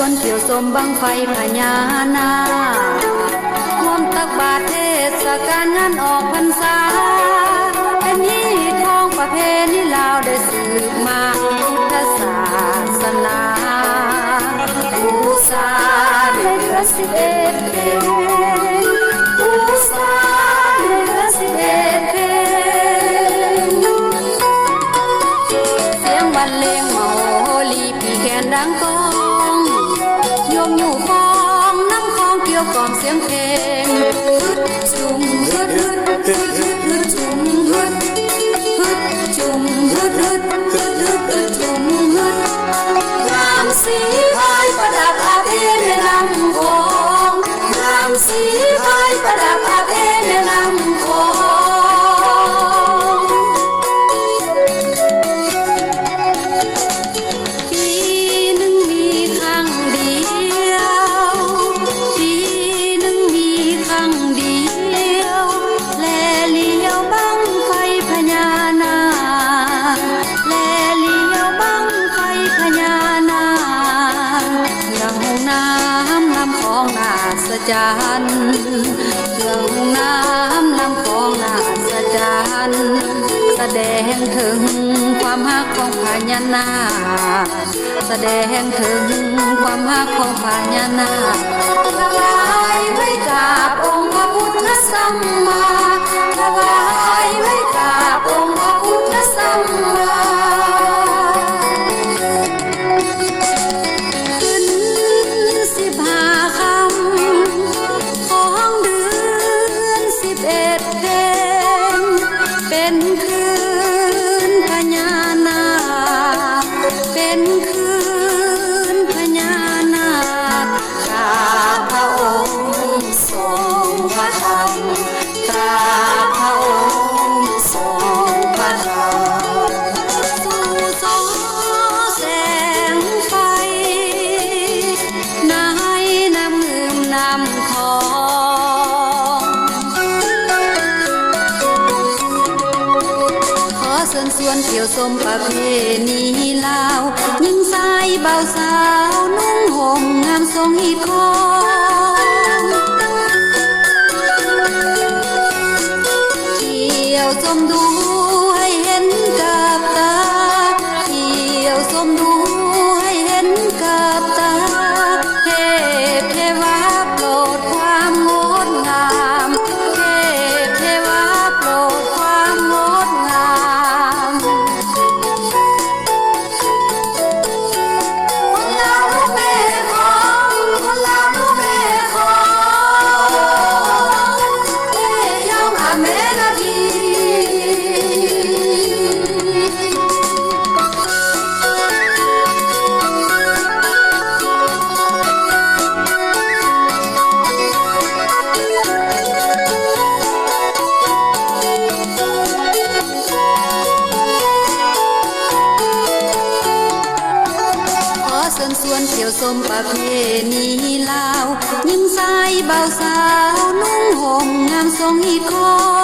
วนเกี่ยวสมบังไฟพญานาคร่วมตักบาตรเทศกาลงานออกพรรษาเป็นฮีทองประเพณีลาวได้สืบมาพุทธศาสนาอุษาเดือน11เพลอุษาเดือน11เพลเสียงบรรเลงเมาโฮลีปีแคนดังก้องโยมอยู่คองน้ำคองเกี่ยวกล่อมเสียงเพลงฮึดจุ่มฮึดฮึดฮึดฮึดฮึดจุ่มฮึดฮึดจุ่มฮึดฮึดฮึดฮึดฮึดจุ่มฮึดงามสีพายประดับอาเพนในลำโขงงามสีพายประดับอาเพนในลำโขงปีหนึ่งมีครั้งเดียวปีหนึ่งมีครั้งเดียวแลเลี้ยวบังไฟพญานาคแลเลี้ยวบังไฟพญานาคเครื่องน้ำลำคลองนาสจันเครื่องน้ำลำคลองนาสจันแสดงถึงความฮักของพญานาคแสดงถึงความฮักของพญานาคถวายไว้กราบองค์พระพุทธสัมมาถวายไว้กราบองค์พระพุทธสัมมาขึ้น15 ค่ำของเดือน11เพลเป็นคืนพญานาคเป็นคืนพญานาคข้าพระองค์ทรงพระธรรมข้าพระองค์ทรงพระธรรมสู่สอแสงไฟนายน้ำลืมน้ำคลองขอเชิญชวนเกี่ยวสมประเพณีลาวหญิงชายเบาสาวนุ่งห่มงามทรงหีบคองเกี่ยวสมดูให้เห็นกับตาเกี่ยวสมดูให้เห็นกับตาเทพเทวาโปรดความงดงามเทพเทวาโปรดความงดงามคนลาวลูกแม่ของคนลาวลูกแม่ของเอ้ยยองอาเมนาทีขอเชิญชวนเกี่ยวสมประเพณีลาวหญิงชายเบาสาวนุ่งห่มงามทรงหีบคอ